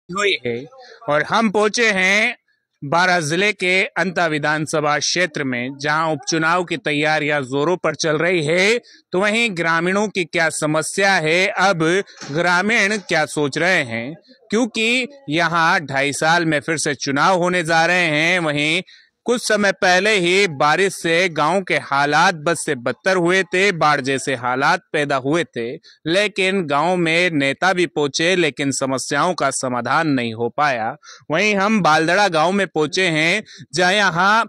हुई है और हम पहुंचे हैं बारां जिले के अंता विधानसभा क्षेत्र में, जहां उपचुनाव की तैयारियां जोरों पर चल रही है। तो वहीं ग्रामीणों की क्या समस्या है, अब ग्रामीण क्या सोच रहे हैं, क्योंकि यहां 2.5 साल में फिर से चुनाव होने जा रहे हैं। वहीं कुछ समय पहले ही बारिश से गांव के हालात बद से बदतर हुए थे, बाढ़ जैसे हालात पैदा हुए थे। लेकिन गांव में नेता भी पहुंचे, लेकिन समस्याओं का समाधान नहीं हो पाया। वहीं हम बालदड़ा गांव में पहुंचे हैं, जहां यहाँ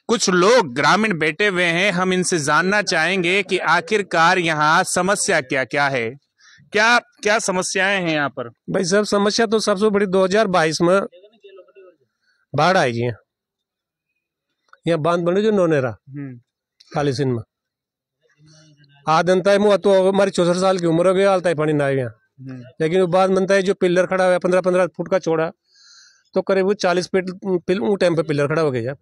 कुछ लोग ग्रामीण बैठे हुए हैं। हम इनसे जानना चाहेंगे कि आखिरकार यहाँ समस्या क्या क्या है, क्या क्या समस्याएं हैं यहाँ पर। भाई सब समस्या तो सबसे बड़ी 2022 में बाढ़ आई जी। यहाँ बांध बने जो नोनेरा काली सिंह में आदंता है मुआ तो हमारी 64 साल की उम्र हो गई, हालता है पानी ना यहाँ। लेकिन वो बाद बनता है जो पिलर खड़ा हुआ 15-15 फुट का चौड़ा, तो करीब 40 फीट टाइम पे पिलर खड़ा हो गया।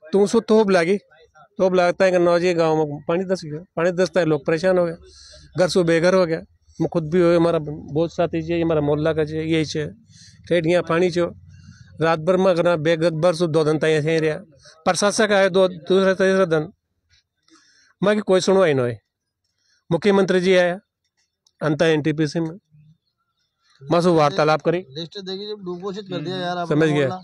तो उसको तोप लगता है नौजी गाँव में पानी दसता है, लोग परेशान हो गए, घर से बेघर हो गया। मैं खुद भी हो, हमारा बहुत साथी चाहिए, हमारा मोहल्ला का चाहिए, यही चाहिए ठेठ यहाँ पानी चो रात भर में अगर बेगत बरस 2 दिन तक ऐसे ही रहा। प्रशासक आए दूसरे तीसरे दिन मैं कि कोई सुनवाई नहीं। मुख्यमंत्री जी आया अंता एनटीपीसी में मासू वार्तालाप करी, समझ गया।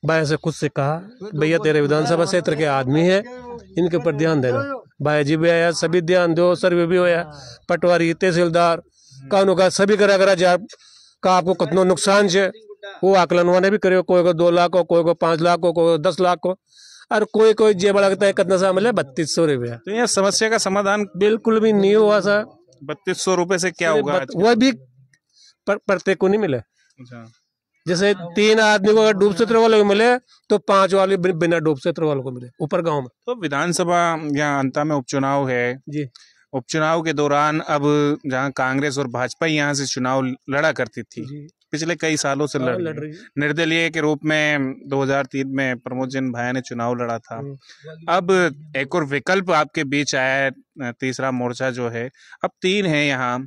भाई से खुद से कहा भैया तेरे विधानसभा क्षेत्र के आदमी है, इनके ऊपर ध्यान देना। भाई जी भी आया, सभी ध्यान दो, सर्वे भी होया, पटवारी तहसीलदार कानून का सभी करा जा का आपको कितना नुकसान है वो आकलन वाने भी करे। कोई को 2 लाख को, कोई को 5 लाख को, कोई को 10 लाख को, और कोई जेब लगता है कितना सा मिले 3200 रुपया। तो यह समस्या का समाधान बिल्कुल भी नहीं हुआ सर। 3200 रुपए से क्या होगा? वह भी प्रत्येक को नहीं मिले। जैसे 3 आदमी को अगर डूब क्षेत्र वालों को मिले तो 5 वाले बिना डूब क्षेत्र वालों को मिले ऊपर गांव में। तो विधानसभा यहाँ अंता में उपचुनाव है जी। उपचुनाव के दौरान अब जहाँ कांग्रेस और भाजपा यहाँ से चुनाव लड़ा करती थी, पिछले कई सालों से लड़ रही, निर्दलीय के रूप में 2003 में प्रमोद जैन भाया ने चुनाव लड़ा था। अब एक और विकल्प आपके बीच आया है, तीसरा मोर्चा जो है। अब 3 है यहाँ,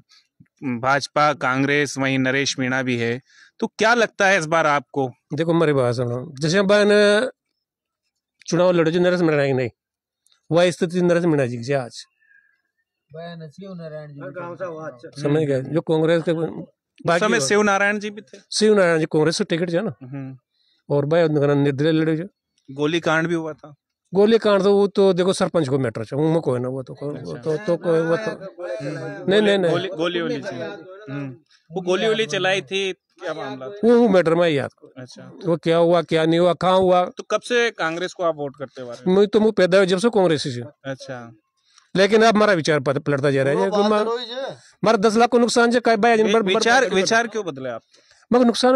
भाजपा, कांग्रेस, वहीं नरेश मीणा भी है। तो क्या लगता है इस बार आपको? देखो मेरी बात सुनो, जैसे ने चुनाव लड़े जो नरेश मीणा की नहीं, वह स्थिति नरेश मीणा जी की आज समझ गए। जो कांग्रेस के समय शिव नारायण जी भी थे, शिव नारायण जी कांग्रेस से टिकट है ना, और भाई निर्दलीय लड़े जो। गोली कांड भी हुआ था। गोली कांड तो वो तो देखो सरपंच को मैटर है, वो कोई ना, वो तो कोई वो तो नहीं गोली वो गोली चलाई थी, क्या मामला था? वो मैटर में याद को। अच्छा, वो क्या हुआ क्या नहीं हुआ कहाँ हुआ। तो कब से कांग्रेस को आप वोट करते हैं? मैं तो पैदा हुआ जब से कांग्रेस से। अच्छा, लेकिन अब हमारा विचार पलटता जा रहा है। हमारा 10 लाख को नुकसान विचार क्यों बदले आप? मगर नुकसान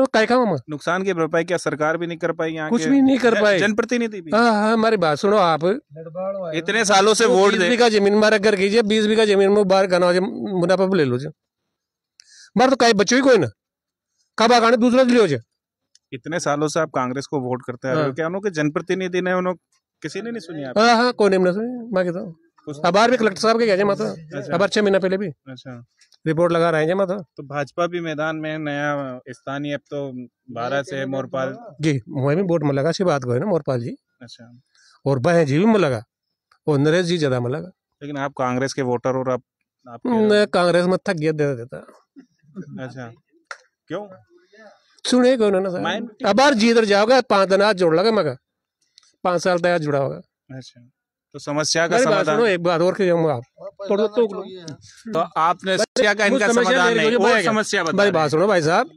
नुकसान की भरपाई क्या सरकार भी नहीं कर पाई? यहाँ कुछ भी नहीं कर पाई, जनप्रतिनिधि भी। हाँ, हमारी बात सुनो आप। इतने सालों से वोट 20 बीघा जमीन हमारे घर कीजिए, 20 बीघा जमीन में बाहर गाना मुनाफा ले लो जी। मार तो कई बच्चों ही कोई ना कब आगाने दूसरा लियो जी। इतने सालों से आप कांग्रेस को वोट करते हैं, क्या उन्होंने जनप्रतिनिधि ने उन्होंने किसी ने नहीं सुनी? हाँ, कोई नहीं सुनी। मैं कहता हूँ अबार भी कलेक्टर साहब के गए माता, अब 6 महीना पहले भी रिपोर्ट लगा रहे हैं माता। तो भाजपा भी मैदान में, नया स्थानीय अब तो 12 से मोरपाल जी, मुझे भी वोट में लगा सी बात को ना, मोरपाल जी। अच्छा, और बहन जी भी में लगा, और नरेश जी ज्यादा में लगा। लेकिन आप कांग्रेस के वोटर और आप कांग्रेस में थक गया दे देता। अच्छा, क्यों सुने कौन ना अब बार जीत जाओगे 5 दिन आज जोड़ लगा मगर 5 साल तक जुड़ा होगा। अच्छा, तो समस्या का समाधान एक बात और आप तो आपने समस्या का इनका समाधान नहीं, और समस्या भाई बात सुनो भाई साहब,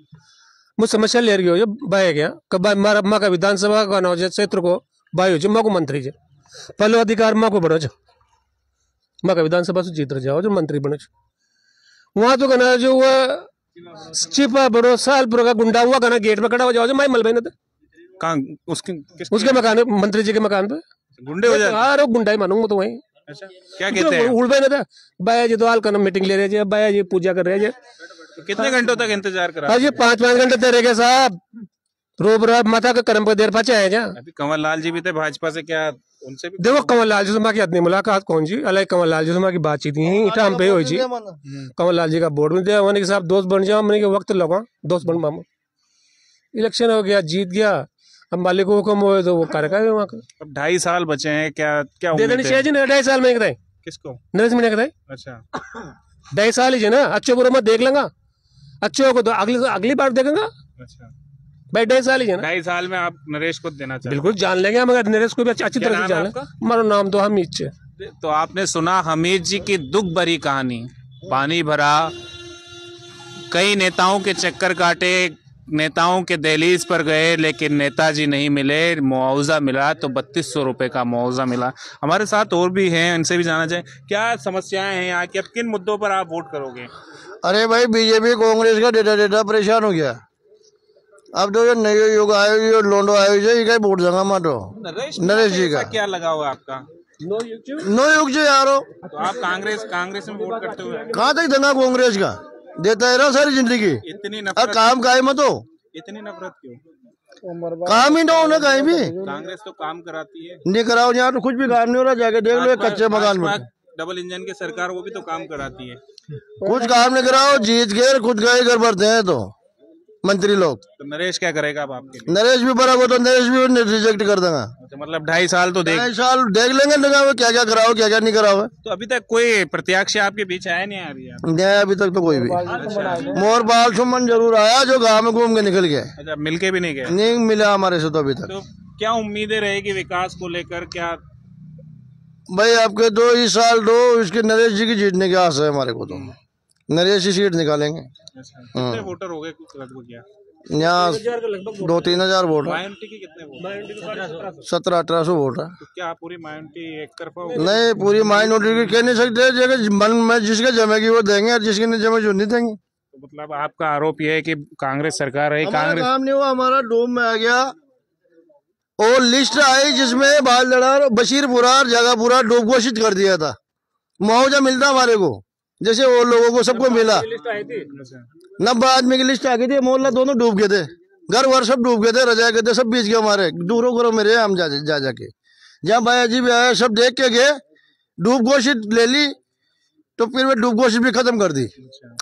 मुझ समस्या ले रही हो भाई क्या कब माँ का विधानसभा का नौ क्षेत्र को भाई हो माँ को मंत्री जी पहले अधिकार माँ को बढ़ो जो माँ का विधानसभा से जीत जाओ जो मंत्री बनो वहां तो कहना जो वह चिपा बड़ो साल पुर का गुंडा हुआ कहना गेट में खड़ा हो जाओ जो माई मलबे ने उसके मकान मंत्री जी के मकान पे गुंडे हो जाते। हाँ, गुंडा ही मानूंगा तो वही। अच्छा, क्या कहते हैं? उड़बे ना था बाया जी तो हाल का मीटिंग ले रहे थे, बाया जी पूजा कर रहे थे। तो कितने घंटों तक इंतजार करा? जी 5-5 घंटे दे रहे साहब, रोब माथा का कर्म पर देर पाचे आए जा। अभी कंवर लाल जी भी थे भाजपा से, क्या उनसे भी देखो कमल लाल जी से की मुलाकात कौन जी अलग कमल लाल जी से बातचीत ही इटा हम पे हुई जी कमल लाल जी का बोर्ड में दिया मैंने के साहब दोस्त बन जाओ मैंने के वक्त लगा दोस्त बन मामू इलेक्शन हो गया जीत गया अब मालिक को हुक्म हो तो वो कार्यक्रम है वहाँ का। अब 2.5 साल बचे हैं, क्या क्या दे देनी चाहिए जी 2.5 साल में बताए किसको नरेश मीणा बताए अच्छा 2.5 साल ही जी ना अच्छे बुरे मत देख लेंगे अच्छे को तो अगली बार देखेंगे अच्छा भाई 2.5 साल ही जी ना 2.5 साल में आप नरेश को देना चाहते बिल्कुल जान लेंगे मगर नरेश को भी अच्छी तरह से जान लेंगे हमारा नाम तो हमीद से। तो आपने सुना हमीद जी की दुख भरी कहानी, पानी भरा, कई नेताओं के चक्कर काटे, नेताओं के दहलीज पर गए लेकिन नेताजी नहीं मिले, मुआवजा मिला तो 3200 रुपए का मुआवजा मिला। हमारे साथ और भी हैं, इनसे भी जाना चाहें क्या समस्याएं हैं यहाँ की, अब किन मुद्दों पर आप वोट करोगे? अरे भाई बीजेपी कांग्रेस का डेटा परेशान हो गया। अब तो ये नए युग आए जो लोंडो आए ये वोट देगा मैं तो नरेश जी का। क्या लगा हुआ आपका? नो युग जो यारो तो आप कांग्रेस में वोट करते हुए कहाँ तक देना कांग्रेस का देता है ना सारी जिंदगी। इतनी अब काम काहे मत हो, इतनी नफरत क्यों? काम ही ना होना कहीं भी। कांग्रेस तो काम कराती है। नहीं कराओ यहाँ तो कुछ भी काम नहीं हो रहा, जाके देख लो कच्चे मकान में। डबल इंजन की सरकार वो भी तो काम कराती है। कुछ काम नहीं कराओ, जीत गए खुद गए घर भरते हैं तो मंत्री लोग। तो नरेश क्या करेगा अब आपके लिए? नरेश भी बड़ा हो तो नरेश भी रिजेक्ट कर देगा। तो मतलब 2.5 साल तो 2.5 साल देख लेंगे क्या क्या कराओ क्या क्या नहीं कराओ। तो अभी तक कोई प्रत्याशी आपके बीच आया नहीं आ रही है? नहीं अभी तक तो कोई भी। मोर बाल सुमन जरूर आया जो गाँव में घूम के निकल गया। अच्छा मिलके भी नहीं गए? नहीं मिला हमारे से तो अभी तक। तो क्या उम्मीदें रहेगी विकास को लेकर? क्या भाई आपके दो इस साल दो इसके नरेश जी की जीतने की आस है हमारे को, तो नरेश ही सीट निकालेंगे। कितने वोटर हो गए लगभग? यहाँ 2-3 हजार वोट है। की कितने वोट? 1700-1800 वोट है। तो क्या पूरी माइनॉरिटी एक तरफा? नहीं पूरी माइनॉरिटी कह नहीं सकते, जगह मन में जिसके जमेगी वो देंगे और जिसके नहीं जमे जो नहीं देंगे। तो मतलब आपका आरोप यह है कि कांग्रेस सरकार है, कांग्रेस काम नहीं हुआ, हमारा डोम में आ गया और लिस्ट आई जिसमें बालदड़ा बशीरपुरा जगहपुरा डूब घोषित कर दिया था। मुआवजा मिलता हमारे को जैसे वो लोगों को सबको मिला। 90 आदमी की लिस्ट आ गई थी, मोहल्ला दोनों डूब गए थे, घर वर सब डूब गए थे, रजा गए थे, सब बीच गए हमारे दूरों घरों में रहे हम जाके जहाँ भाई जी भी आए सब देख के गए, डूब घोषित ले ली तो फिर वो डूब घोषित भी खत्म कर दी,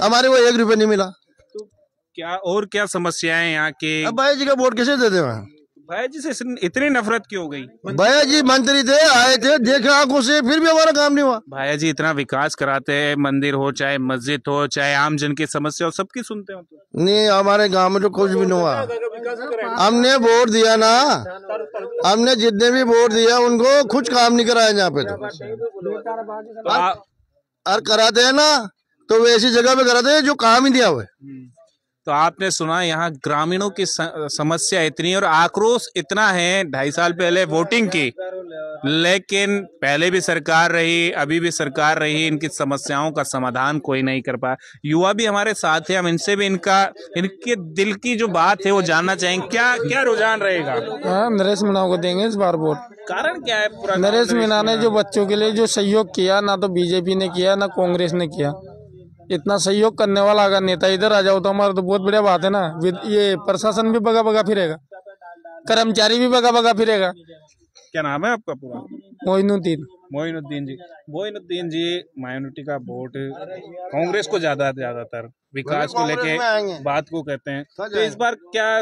हमारे को 1 रुपये नहीं मिला। तो क्या और क्या समस्याएं यहाँ की? अब भाई जी का वोट कैसे देते हैं? भाई जी से इतनी नफरत क्यों हो गई? भैया जी मंत्री थे, आए थे, देखे आंखों से, फिर भी हमारा काम नहीं हुआ। भैया जी इतना विकास कराते हैं, मंदिर हो चाहे मस्जिद हो चाहे आम जन की समस्या हो, सबकी सुनते हो? तो नहीं हमारे गांव में तो कुछ भी नहीं हुआ। हमने वोट दिया ना, हमने जितने भी वोट दिया उनको कुछ काम नहीं कराया यहाँ पे। तो और कराते हैं ना तो वैसी जगह पे कराते हैं जो काम ही दिया हुआ है। तो आपने सुना यहाँ ग्रामीणों की समस्या इतनी और आक्रोश इतना है। 2.5 साल पहले वोटिंग की, लेकिन पहले भी सरकार रही अभी भी सरकार रही, इनकी समस्याओं का समाधान कोई नहीं कर पाया। युवा भी हमारे साथ है, हम इनसे भी इनके दिल की जो बात है वो जानना चाहेंगे। क्या क्या रुझान रहेगा? हाँ नरेश मीणा को देंगे इस बार वोट। कारण क्या है? पूरा नरेश मीणा ने जो बच्चों के लिए जो सहयोग किया, ना तो बीजेपी ने किया ना कांग्रेस ने किया। इतना सहयोग करने वाला अगर नेता इधर आ जाओ तो हमारा तो बहुत बढ़िया बात है ना। ये प्रशासन भी बगा बगा फिरेगा, कर्मचारी भी बगा बगा फिरेगा। क्या नाम है आपका पूरा? मोइनुद्दीन जी। मोइनुद्दीन जी माइनॉरिटी का वोट कांग्रेस को ज्यादातर विकास को लेके बात को कहते हैं, तो इस बार क्या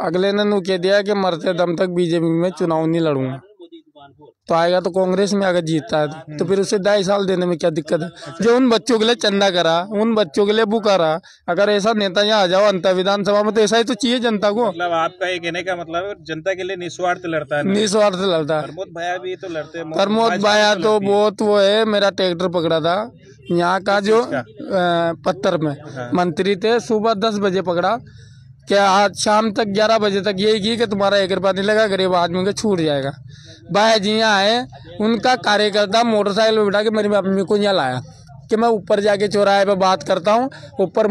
अगले ने कह दिया कि मरते दम तक बीजेपी में चुनाव नहीं लड़ूंगा, तो आएगा तो कांग्रेस में अगर जीतता है तो फिर उसे 2.5 साल देने में क्या दिक्कत है? जो उन बच्चों के लिए चंदा करा, उन बच्चों के लिए बुका रहा, अगर ऐसा नेता यहाँ आ जाओ अंतर विधानसभा में तो ऐसा ही तो चाहिए जनता को। मतलब आपका ये कहने का मतलब जनता के लिए निस्वार्थ लड़ता है? निस्वार्थ लड़ता है। प्रमोद भाया भी तो लड़ते हैं। प्रमोद भाया तो बहुत वो है, मेरा ट्रैक्टर पकड़ा था यहाँ का जो पत्थर में मंत्री थे, सुबह 10 बजे पकड़ा, क्या आज शाम तक 11 बजे तक यही की कि तुम्हारा 1 रुपया नहीं लगा, गरीब आदमी को छूट जाएगा। भाई जी यहाँ आए, उनका कार्यकर्ता मोटरसाइकिल में बिठा के मेरी मम्मी को यहाँ लाया कि मैं ऊपर जाके चौराहे पे बात करता हूँ, ऊपर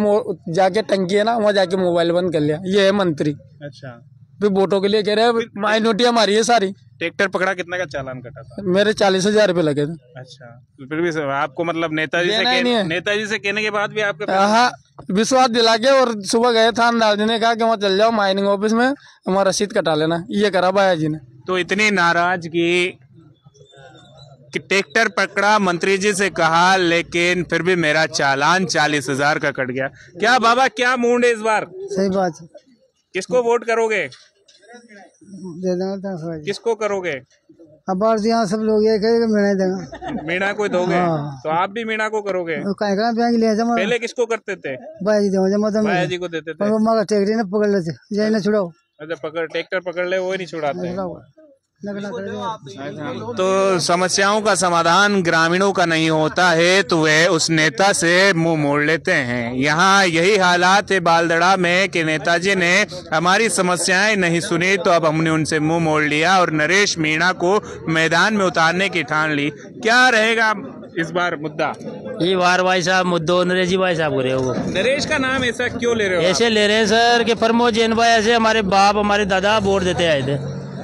जाके टंकी है ना वहाँ जाके मोबाइल बंद कर लिया। ये है मंत्री। अच्छा फिर वोटों के लिए कह रहे हैं माइनॉरिटी हमारी है सारी। ट्रैक्टर पकड़ा, कितना का चालान कटा था? मेरे 40,000 रुपये लगे थे। अच्छा तो फिर भी आपको मतलब नेताजी से कहने के बाद भी आपके हाँ विश्वास दिला के, और सुबह गए थानेदार जी ने कहा कि वहाँ चल जाओ माइनिंग ऑफिस में हमारा रसीद कटा लेना, ये करा भाया जी ने। तो इतनी नाराजगी ट्रैक्टर पकड़ा, मंत्री जी से कहा, लेकिन फिर भी मेरा चालान 40,000 का कट गया। क्या बाबा, क्या मूड है इस बार? सही बात है। किसको वोट करोगे? दे देंगे। किसको करोगे? अब बार यहाँ सब लोग ये कहेंगे मीणा ही देगा। मीणा को दोगे? हाँ। तो आप भी मीणा को करोगे? बैंक लिया जमा। पहले किसको करते थे? भाई जी जमा भाई जी को देते थे। मगर टेकरी ने पकड़ लेते, यही ना छुड़ाओ। अच्छा, ट्रैक्टर पकड़ ले, वो ही नहीं छुड़ाते। तो समस्याओं का समाधान ग्रामीणों का नहीं होता है तो वे उस नेता से मुंह मोड़ लेते हैं। यहाँ यही हालात है बालदड़ा में कि नेताजी ने हमारी समस्याएं नहीं सुनी तो अब हमने उनसे मुंह मोड़ लिया और नरेश मीणा को मैदान में उतारने की ठान ली। क्या रहेगा इस बार मुद्दा? ये बार भाई साहब मुद्दो नरेश जी भाई साहब हो रहे हो। नरेश का नाम ऐसा क्यों ले रहे हो? ऐसे ले रहे हैं सर कि प्रमोद जैन भाई ऐसे हमारे बाप हमारे दादा वोट देते आए थे,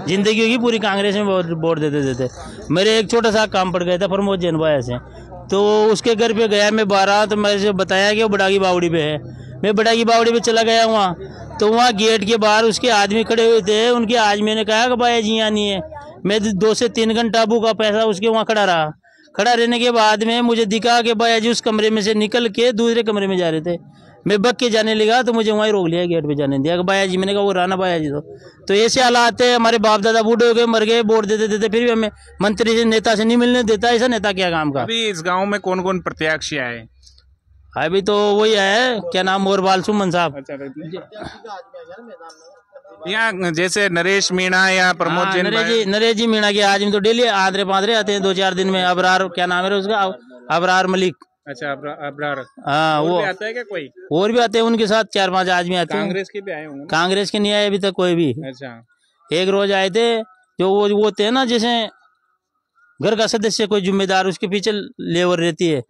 जिंदगी की पूरी कांग्रेस में वोट देते। मेरे एक छोटा सा काम पड़ गया था प्रमोद जैन भाई ऐसे, तो उसके घर पे गया मैं 12, तो मैंने से बताया कि वो बड़ागी बावड़ी पे है। मैं बड़ागी बावड़ी पे चला गया वहाँ, तो वहाँ गेट के बाहर उसके आदमी खड़े हुए थे। उनके आदमी ने कहा कि भाई जी यहाँ नहीं है। मैं 2 से 3 घंटा का पैसा उसके वहाँ खड़ा रहा। खड़ा रहने के बाद में मुझे दिखा कि भाई जी उस कमरे में से निकल के दूसरे कमरे में जा रहे थे। मैं बग के जाने लगा तो मुझे वहीं रोक लिया, गेट पे जाने दिया कि बाया जी। मैंने कहा वो राना बाया जी। तो ऐसे हालात है, हमारे बाप दादा बूढ़े हो गए, मर गए, वोट देते फिर भी हमें मंत्री से नेता से नहीं मिलने देता। ऐसा नेता क्या काम का? अभी इस गांव में कौन कौन प्रत्याशी आए? अभी तो वही है, क्या नाम, मोरबाल सुमन साहब। यहाँ जैसे नरेश मीणा या प्रमोद जैन, नरेश जी मीणा के आदमी तो डेली आंद्रे पांद्रे आते हैं 2-4 दिन में। अबरार, क्या नाम है उसका, अबरार मलिक। अच्छा, अबरार। हाँ, वो आता है क्या कोई और भी आते हैं उनके साथ 4-5 आदमी आते हैं। कांग्रेस के भी आए होंगे? कांग्रेस के नहीं आए अभी तक कोई भी। अच्छा, एक रोज आए थे जो वो होते हैं ना, जैसे घर का सदस्य कोई जिम्मेदार, उसके पीछे लेबर रहती है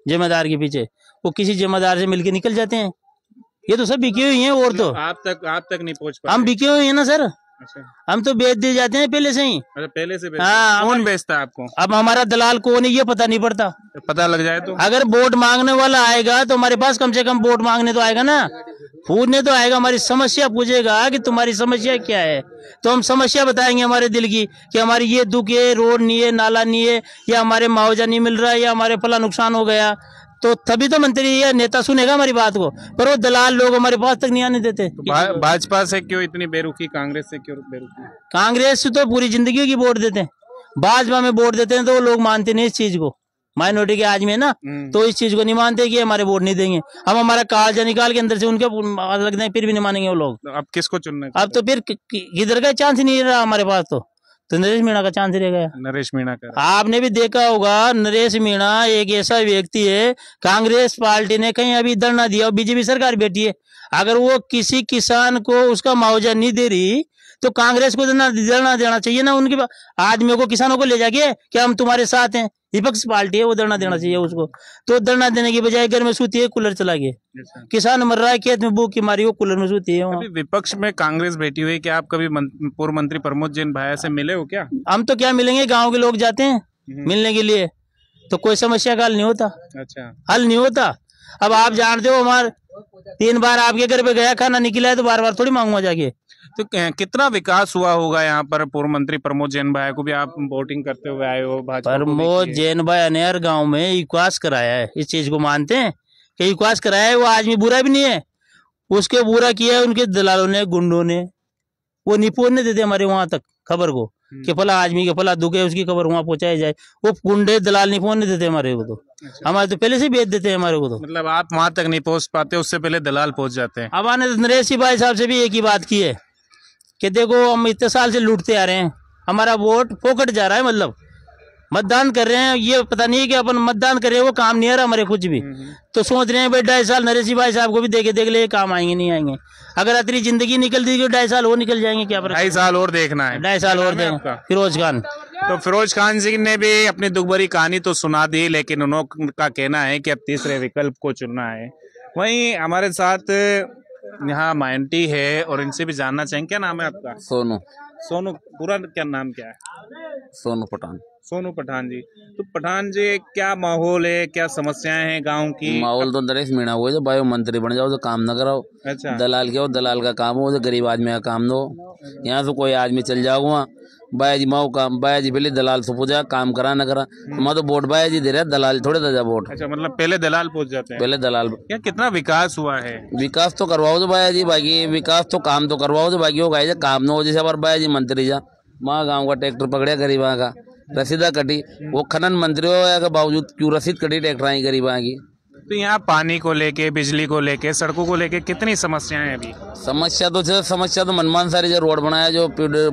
जिम्मेदार के पीछे, वो किसी जिम्मेदार से मिलके निकल जाते हैं। ये तो सब बिके हुए हैं। और तो आप तक नहीं पहुंच पाए? हम बिके हुए हैं ना सर। अच्छा, हम तो बेच दिए जाते हैं पहले से ही। अच्छा, पहले से हाँ, कौन बेचता है आपको? अब हमारा दलाल कौन है ये पता नहीं पड़ता। पता लग जाए तो? अगर वोट मांगने वाला आएगा तो हमारे पास कम से कम वोट मांगने तो आएगा ना, पूछने तो आएगा, हमारी समस्या पूछेगा कि तुम्हारी समस्या क्या है। तो हम समस्या बताएंगे हमारे दिल की कि हमारी ये दुख है, रोड नहीं है, नाला नहीं है, या हमारे मुआवजा नहीं मिल रहा है, या हमारे फला नुकसान हो गया। तो तभी तो मंत्री या नेता सुनेगा हमारी बात को। पर वो दलाल लोग हमारे पास तक नहीं आने देते। तो भाजपा से क्यों इतनी बेरुखी, कांग्रेस से क्यों बेरुखी? कांग्रेस से तो पूरी जिंदगी की वोट देते हैं, भाजपा में वोट देते हैं तो वो लोग मानते नहीं इस चीज को। माइनॉरिटी के आदमी है ना, तो इस चीज को नहीं मानते कि हमारे वोट नहीं देंगे। हम हमारा कालजा निकाल के अंदर से उनके लगते हैं, फिर भी नहीं मानेंगे वो लोग। तो अब किसको चुनना? अब तो फिर किधर का चांस नहीं रहा हमारे पास, तो नरेश मीणा का चांस रह गया। नरेश मीणा का आपने भी देखा होगा, नरेश मीणा एक ऐसा व्यक्ति है, कांग्रेस पार्टी ने कहीं अभी धरना दिया, बीजेपी सरकार बैठी है, अगर वो किसी किसान को उसका मुआवजा नहीं दे रही तो कांग्रेस को धरना देना चाहिए ना। उनके आदमियों को, किसानों को ले जाके कि हम तुम्हारे साथ हैं, विपक्ष पार्टी है, वो धरना देना चाहिए उसको। तो धरना देने की बजाय घर में सूती है, कूलर चला गया। किसान मर रहा है, खेत में भूख की मारी, वो कूलर में सूती है। अभी विपक्ष में कांग्रेस बैठी हुई, क्या आप कभी पूर्व मंत्री प्रमोद जैन भाया से मिले हो क्या? हम तो क्या मिलेंगे, गाँव के लोग जाते हैं मिलने के लिए, तो कोई समस्या का हल नहीं होता। अच्छा, हल नहीं होता। अब आप जानते हो, हमारे 3 बार आपके घर पे गया, खाना निकला है, तो बार बार थोड़ी मांगूंगा जाके। तो कितना विकास हुआ होगा यहाँ पर? पूर्व मंत्री प्रमोद जैन भाई को भी आप वोटिंग करते हुए आए हो, भाजपा प्रमोद जैन भाई ने हर गाँव में विकास कराया है, इस चीज को मानते हैं कि विकास कराया है। वो आदमी बुरा भी नहीं है, उसके बुरा किया है उनके दलालों ने, गुंडों ने। वो नहीं पहुंचने देते हमारे वहां तक खबर को कि फला आदमी के फला दुख है, उसकी खबर वहां पहुंचाई जाए। वो गुंडे दलाल नहीं पहुंचने देते हमारे को। तो हमारे तो पहले से भेज देते हैं हमारे को। तो मतलब आप वहां तक नहीं पहुंच पाते, उससे पहले दलाल पहुंच जाते हैं। अब आने नरेश भाई साहब से भी एक ही बात की है कि देखो, हम इतने साल से लूटते आ रहे हैं, हमारा वोट फोकट जा रहा है, मतलब मतदान कर रहे हैं, ये पता नहीं है कि अपन मतदान कर रहे हैं, वो काम नहीं आ रहा हमारे कुछ भी। तो सोच रहे हैं भाई 2.5 साल नरेश भाई साहब को भी देख ले, काम आएंगे नहीं आएंगे। अगर अतरी जिंदगी निकल दी 2.5 साल और निकल जाएंगे, क्या 2.5 साल और देखना है? 2.5 साल और देंगे। फिरोज खान। तो फिरोज खान जी ने भी अपनी दुख भरी कहानी तो सुना दी, लेकिन उनका कहना है कि अब तीसरे विकल्प को चुनना है। वहीं हमारे साथ यहाँ माइनॉरिटी है और इनसे भी जानना चाहेंगे, क्या नाम है आपका? सोनू। सोनू, पूरा क्या नाम क्या है? सोनू पठान। सोनू पठान जी। तो पठान जी, क्या माहौल है, क्या समस्याएं हैं गांव की? माहौल तो नरेश मीणा हुआ, जो बायो मंत्री बन जाओ तो काम न कराओ। अच्छा, दलाल क्या हो, दलाल का काम हो, तो गरीब आदमी का काम दो। यहाँ से कोई आदमी चल जाओ वहाँ बाया जी माओ काम बाया जी पहले दलाल से पूछा काम करा न करा मैं तो वोट बाया जी दे रहा दलाल थोड़े दे वोट। अच्छा, मतलब पहले दलाल पहुंच जाते हैं। पहले दलाल। क्या कितना विकास हुआ है? विकास तो करवाओ जो बाया जी, बाकी विकास तो काम तो करवाओ जो, बाकी होगा काम न हो। जैसे अब बाया जी मंत्री जा वहाँ गाँव का ट्रैक्टर पकड़े गरीबा का रसीदा कटी, वो खनन मंत्री हो के बावजूद क्यों रसीद कटी ट्रैक्टर आई गरीबा की। तो यहाँ पानी को लेके, बिजली को लेके, सड़कों को लेके कितनी समस्याएं हैं अभी? समस्या तो मनमान सारी जो रोड बनाया, जो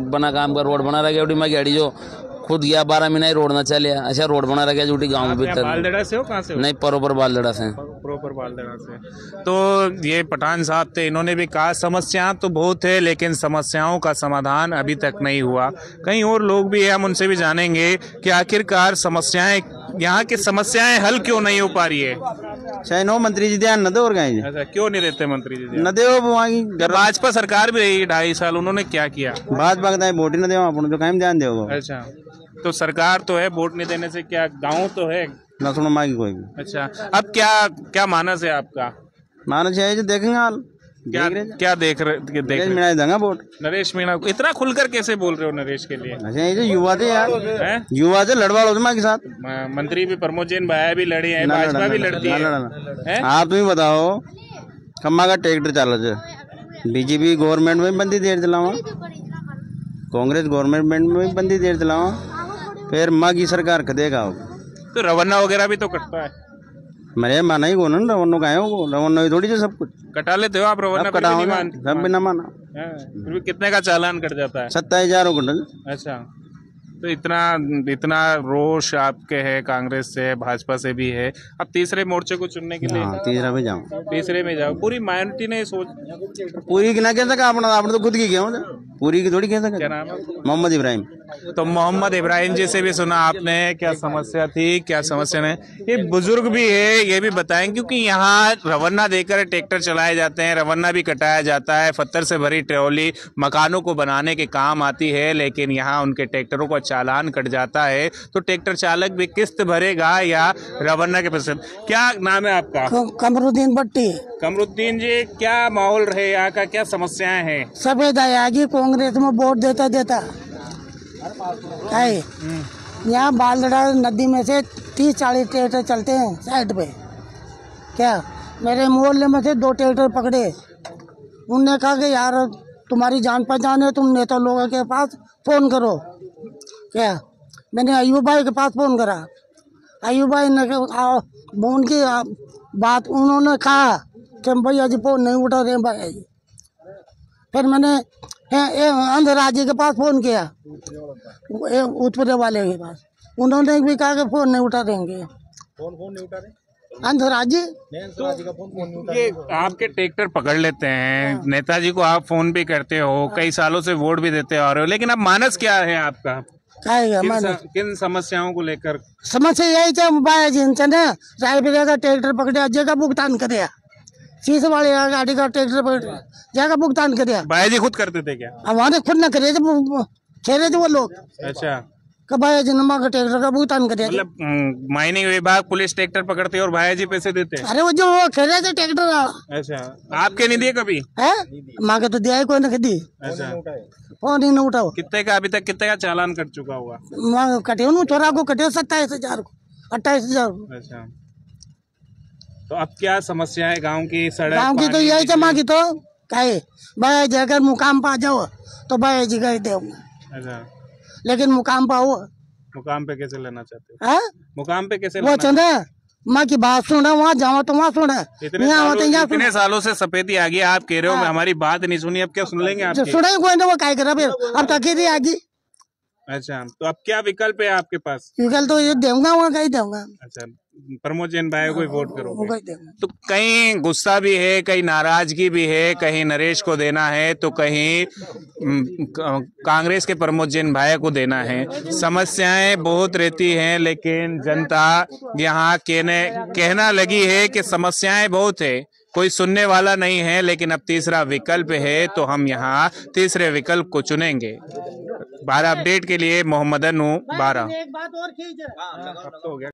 बना काम का रोड बना रहा है, गाड़ी जो खुद गया 12 महीना ही रोड न चले, अच्छा रोड बना रहा है जूटी गाँव में भीतर। बालदड़ा से हो? कहाँ से हो? नहीं, प्रॉपर बालदड़ा से। प्रॉपर बालदड़ा से। तो ये पठान साहब थे, इन्होंने भी कहा समस्या तो बहुत है लेकिन समस्याओं का समाधान अभी तक नहीं हुआ। कहीं और लोग भी है, हम उनसे भी जानेंगे कि आखिरकार समस्याएं, यहाँ की समस्याएं हल क्यों नहीं हो पा रही है। शायद नो मंत्री जी ध्यान न दे और कहीं। अच्छा, क्यों नहीं देते मंत्री जी? न दे भाजपा सरकार भी रही 2.5 साल, उन्होंने क्या किया? भाजपा का वोट ही न दे अपन तो कहीं ध्यान देगा। अच्छा, तो सरकार तो है, वोट नहीं देने से क्या गाँव तो है न सुनो मांगी कोई भी। अच्छा, अब क्या मानस है आपका? मानस है जो देखेंगे हाल क्या देख रहे मीणा देंगे वोट। नरेश मीणा को इतना खुलकर कैसे बोल रहे हो नरेश के लिए? अच्छा, ये जो युवा थे यार, युवा थे लड़वाड़ हो माँ के साथ। मंत्री भी प्रमोद जैन भाया भी लड़े हैं, भाजपा भी लड़ती है। आप तुम बताओ कम्मा का ट्रैक्टर चल बीजेपी गवर्नमेंट में बंदी देर दिलावा, कांग्रेस गवर्नमेंट में बंदी देर दिलावा, फिर माँ की सरकार कदेगा। तो रवन्ना वगैरह भी तो कटता है। मेरे माना ही कौन रवन्नो का है, वो रवन्नो थोड़ी जो सब कुछ कटा लेते हो आप रवन्ना? सब बिना माना। फिर भी कितने का चालान कट जाता है? 27,000। अच्छा, तो इतना रोष आपके है, कांग्रेस से, भाजपा से भी है। अब तीसरे मोर्चे को चुनने के लिए तीसरा में जाऊँ, तीसरे में जाओ। पूरी माइनॉरिटी ने सोच पूरी की ना कह सका आपने तो खुद की किया, पूरी की थोड़ी कह सका। क्या नाम है? मोहम्मद इब्राहिम। तो मोहम्मद इब्राहिम जी से भी सुना आपने, क्या समस्या थी, क्या समस्या नहीं। ये बुजुर्ग भी है, ये भी बताएं, क्योंकि यहाँ रवन्ना देकर ट्रैक्टर चलाए जाते हैं, रवन्ना भी कटाया जाता है, पत्थर से भरी ट्रॉली मकानों को बनाने के काम आती है, लेकिन यहाँ उनके ट्रैक्टरों का चालान कट जाता है। तो ट्रैक्टर चालक भी किस्त भरेगा या रवन्ना के पैसे? क्या नाम है आपका? कमरुद्दीन भट्टी। कमरुद्दीन जी, क्या माहौल रहे यहाँ का, क्या समस्याएं हैं? सफेद आयागी कांग्रेस में वोट देता यहाँ बालदड़ा नदी में से 30-40 ट्रैक्टर चलते हैं साइड पे। क्या मेरे मोहल्ले में से 2 ट्रैक्टर पकड़े, उनने कहा कि यार तुम्हारी जान पहचान है, तुम नेता लोगों के पास फोन करो। क्या मैंने अयूब भाई के पास फोन करा, अयूब भाई ने उनकी बात उन्होंने कहा कि भैया जी फोन नहीं उठा रहे भैया जी। फिर मैंने अंधराजी के पास फोन किया, उत्तरे वाले के पास, उन्होंने भी कहा कि फोन नहीं उठा देंगे। फोन नहीं उठा रहे अंधराजी। ये आपके ट्रैक्टर पकड़ लेते हैं, नेताजी को आप फोन भी करते हो, कई सालों से वोट भी देते आ रहे हो, लेकिन अब मानस क्या है आपका? किन समस्याओं को लेकर? समस्या यही है बाया जी ने रायपुर का ट्रैक्टर पकड़े, जगह भुगतान करे, शीश वाले गाड़ी का ट्रैक्टर पकड़े, जगह भुगतान करे। बाया जी खुद करते थे क्या? हमारे खुद न करे थे, खेले थे वो लोग। अच्छा, बाया जी ने का ट्रैक्टर का भुगतान करे। मतलब माइनिंग विभाग पुलिस ट्रैक्टर पकड़ते और भाया जी पैसे देते? अरे वो जो खेले थे ट्रैक्टर। अच्छा, आपके नहीं दिए कभी? है माँ के तो दिया है, कोई न दी। अच्छा, फोन ही न उठाओ। कितने का अभी तक कितने का चालान कट चुका होगा? माँ कटे चोरा को कटे 27,000 को, 28,000 को। अच्छा, तो अब क्या समस्या है गाँव की? सड़क गाँव की तो यही है, माँ की तो कहे बाया जी अगर मुकाम पा जाओ तो बाया जी कह दे। अच्छा, लेकिन मुकाम पाओ। मुकाम पे कैसे लेना चाहते हो? है मुकाम पे कैसे? वो चंदा माँ की बात सुना, वहाँ जाओ तो वहाँ सुना। इतने सालों से सफेदी आ गई, आप कह रहे हो हमारी बात नहीं सुनी, अब क्या सुन लेंगे आप? सुना कोई ना, वो क्या करा फिर, अब तक ही आ गई। अच्छा, तो अब क्या विकल्प है आपके पास? विकल्प तो ये दूंगा, वहाँ कहीं दूंगा। अच्छा, प्रमोद जैन भाई को वोट करोगे? तो कहीं गुस्सा भी है, कहीं नाराजगी भी है, कहीं नरेश को देना है तो कहीं कांग्रेस के प्रमोद जैन भाई को देना है। समस्याएं बहुत रहती हैं, लेकिन जनता यहाँ कहना लगी है कि समस्याएं बहुत है, कोई सुनने वाला नहीं है। लेकिन अब तीसरा विकल्प है तो हम यहाँ तीसरे विकल्प को चुनेंगे। 12 अपडेट के लिए मोहम्मद अनु 12। एक बात और